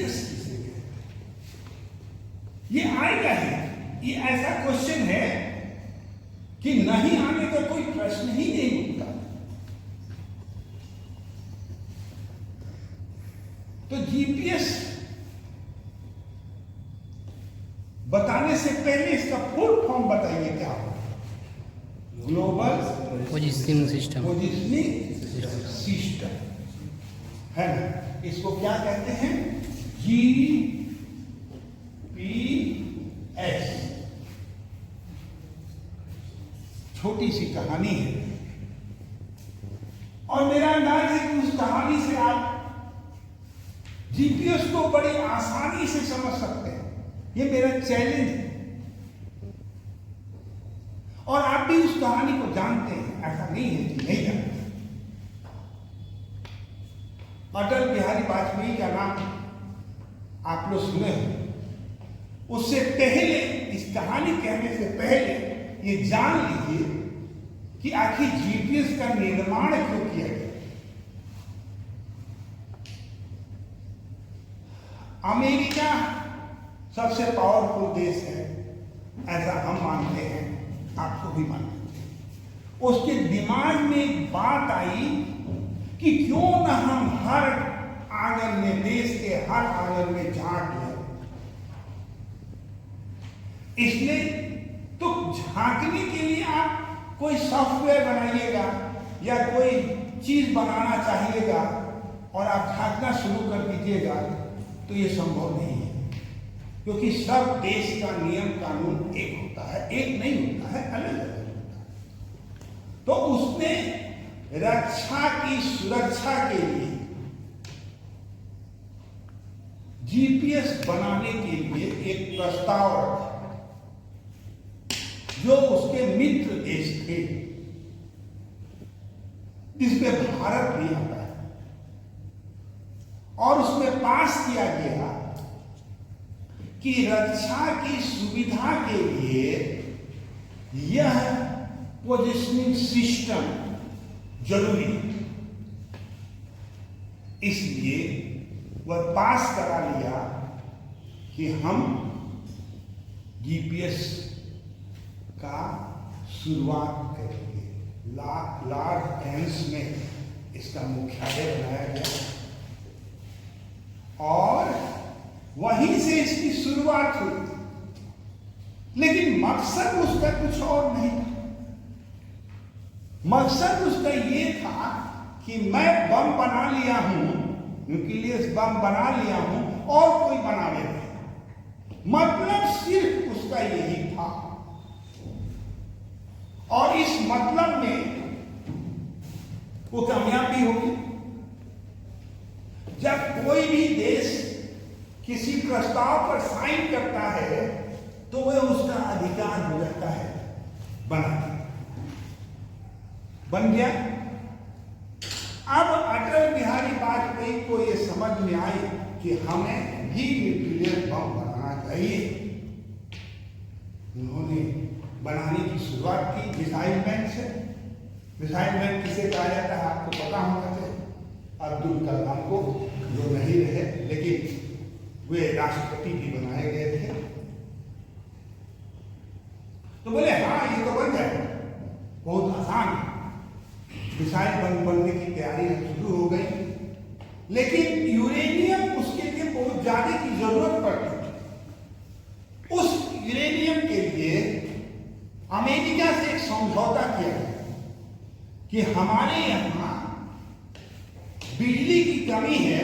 GPS किसे कहते हैं? ये आएगा ही, ये ऐसा क्वेश्चन है कि नहीं आने का कोई प्रश्न ही नहीं उठता। तो जीपीएस बताने से पहले इसका फुल फॉर्म बताइए क्या होगा? Global positioning system. Positioning system है ना? इसको क्या कहते हैं? जीपीएस। छोटी सी कहानी है और मेरा अंदाज है कि उस कहानी से आप जीपीएस को बड़ी आसानी से समझ सकते हैं। ये मेरा चैलेंज है और आप भी उस कहानी को जानते हैं, ऐसा नहीं है कि नहीं जानते। अटल बिहारी वाजपेयी का नाम आप लोग सुने हो। उससे पहले, इस कहानी कहने से पहले ये जान लीजिए कि आखिर जीपीएस का निर्माण क्यों किया गया। अमेरिका सबसे पावरफुल देश है, ऐसा हम मानते हैं, आपको भी मानते हैं। उसके दिमाग में एक बात आई कि क्यों ना हम हर आंगन में, देश के हर आंगन में झांक लें। इसलिए तो झांकने के लिए आप कोई सॉफ्टवेयर बनाइएगा या कोई चीज बनाना चाहिएगा और आप झांकना शुरू कर दीजिएगा तो ये संभव नहीं है, क्योंकि सब देश का नियम कानून एक होता है, एक नहीं होता है, अलग अलग होता है। तो उसने रक्षा की सुरक्षा के लिए जीपीएस बनाने के लिए एक प्रस्ताव रखा जो उसके मित्र देश थे, जिसमें भारत भी आता है, और उसमें पास किया गया कि रक्षा की सुविधा के लिए यह पोजिशनिंग सिस्टम जरूरी है। इसलिए वह पास करा लिया कि हम जीपीएस का शुरुआत करेंगे। लॉर्ड एम्स में इसका मुख्यालय बनाया गया और वहीं से इसकी शुरुआत हुई। लेकिन मकसद उसका कुछ और नहीं था। मकसद उसका ये था कि मैं बम बना लिया हूं, न्यूक्लियस बम बना लिया हूं और कोई बना ले। मतलब सिर्फ उसका यही था और इस मतलब में वो कामयाब भी होगी। जब कोई भी देश किसी प्रस्ताव पर साइन करता है तो वह उसका अधिकार हो जाता है बनाने, बन गया। अब अटल बिहारी वाजपेयी को यह समझ में आई कि हमें भी न्यूक्लियर बम बनाना चाहिए। उन्होंने बनाने की शुरुआत की मिसाइल मैन से। मिसाइल मैन किसे कहा जाता है आपको पता होना चाहिए, अब्दुल कलाम को, जो नहीं रहे लेकिन वे राष्ट्रपति भी बनाए गए थे। तो बोले हाँ ये तो बन जाएगा, बहुत आसान है। मिसाइल बनने की तैयारी शुरू हो गई, लेकिन यूरेनियम उसके लिए बहुत ज्यादा की जरूरत पड़ती थी। उस यूरेनियम के लिए अमेरिका से एक समझौता किया गया कि हमारे यहां बिजली की कमी है,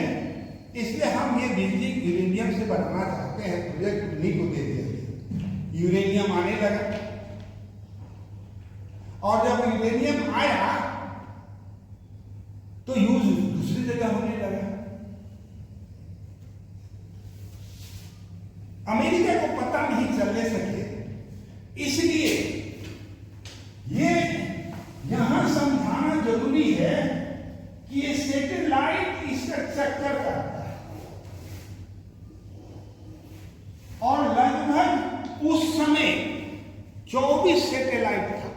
इसलिए हम ये बिजली यूरेनियम से बनाना चाहते हैं। प्रोजेक्ट उन्हीं को दे दिया गया। यूरेनियम आने लगा और जब यूरेनियम आया तो यूज दूसरी जगह होने लगा। अमेरिका को पता नहीं चलने सके, इसलिए ये यहां समझाना जरूरी है कि ये सैटेलाइट इसका चक्कर करता है और लगभग उस समय 24 सैटेलाइट था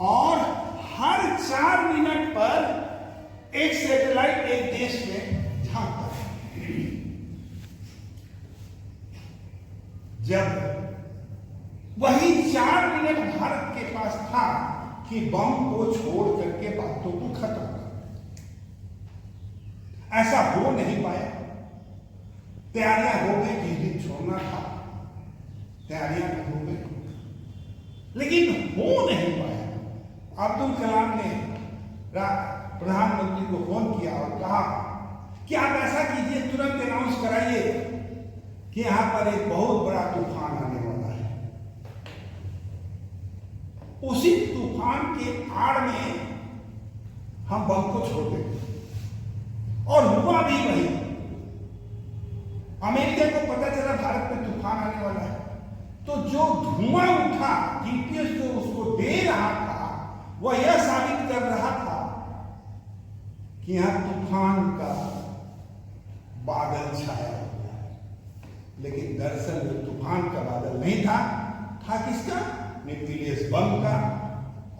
और हर 4 मिनट पर एक सैटेलाइट एक देश में झांक जब वही 4 मिनट भारत के पास था कि बम को छोड़ करके बातों को खत्म कर, ऐसा हो नहीं पाया। तैयारियां हो गई, जिस दिन छोड़ना था तैयारियां भी हो गई, लेकिन हो नहीं पाया। अब्दुल कलाम ने प्रधानमंत्री को फोन किया और कहा कि आप ऐसा कीजिए, तुरंत अनाउंस कराइए कि यहां पर एक बहुत बड़ा तूफान आने वाला है। उसी तूफान के आड़ में हम बम को छोड़ देंगे, और हुआ भी वही। अमेरिका को पता चला भारत में तूफान आने वाला है, तो जो धुआं उठा, जीपीएस जो उसको दे रहा था, वह यह साबित कर रहा था कि यहां तूफान का बादल छाया हुआ है। लेकिन दरअसल वो तूफान का बादल नहीं था, किसका? न्यूक्लियस बम का।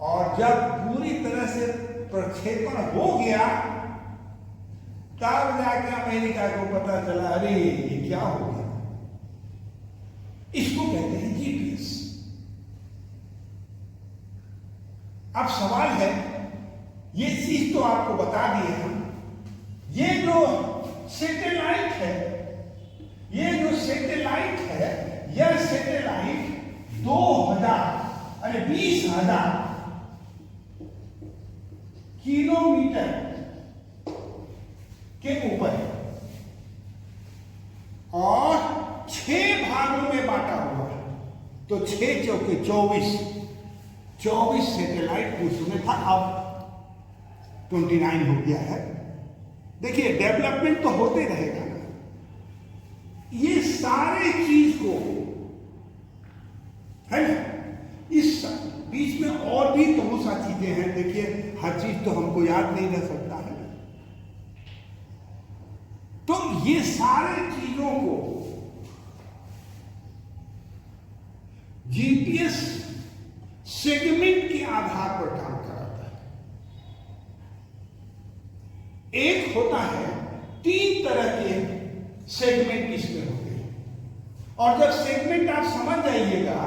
और जब पूरी तरह से प्रक्षेपण हो गया, तब जाके अमेरिका को पता चला, अरे ये क्या हो गया। इसको कहते हैं जीपीएस। अब सवाल है, ये चीज तो आपको बता दिए हम, ये जो सैटेलाइट है, यह सैटेलाइट 20,000 किलोमीटर के ऊपर है और 6 भागों में बांटा हुआ है। तो 6 चौके 24 सैटेलाइट उसमें था, अब 29 हो गया है। देखिए, डेवलपमेंट तो होते रहेगा ना। ये सारे चीज को है ना, इस बीच में और भी तो बहुत सारी चीजें हैं। देखिए, हर चीज तो हमको याद नहीं रह सकता है। तो ये सारे चीजों को जीपीएस सेगमेंट के आधार पर काम कराता है। एक होता है, 3 तरह के सेगमेंट इसमें होते हैं, और जब सेगमेंट आप समझ जाइएगा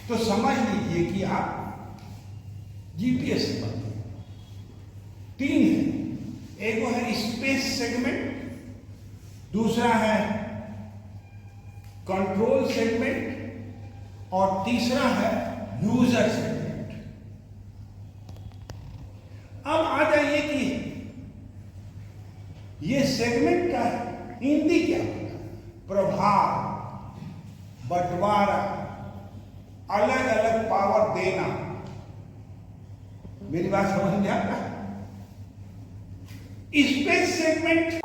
तो समझ लीजिए कि आप जीपीएस से बनते हैं। 3 है, एक वो है स्पेस सेगमेंट, दूसरा है कंट्रोल सेगमेंट, और तीसरा है यूजर सेगमेंट। अब आ जाइए कि ये सेगमेंट का हिंदी क्या होता है? प्रभाव, बंटवारा, अलग अलग पावर देना। मेरी बात समझ में आता है? Space segment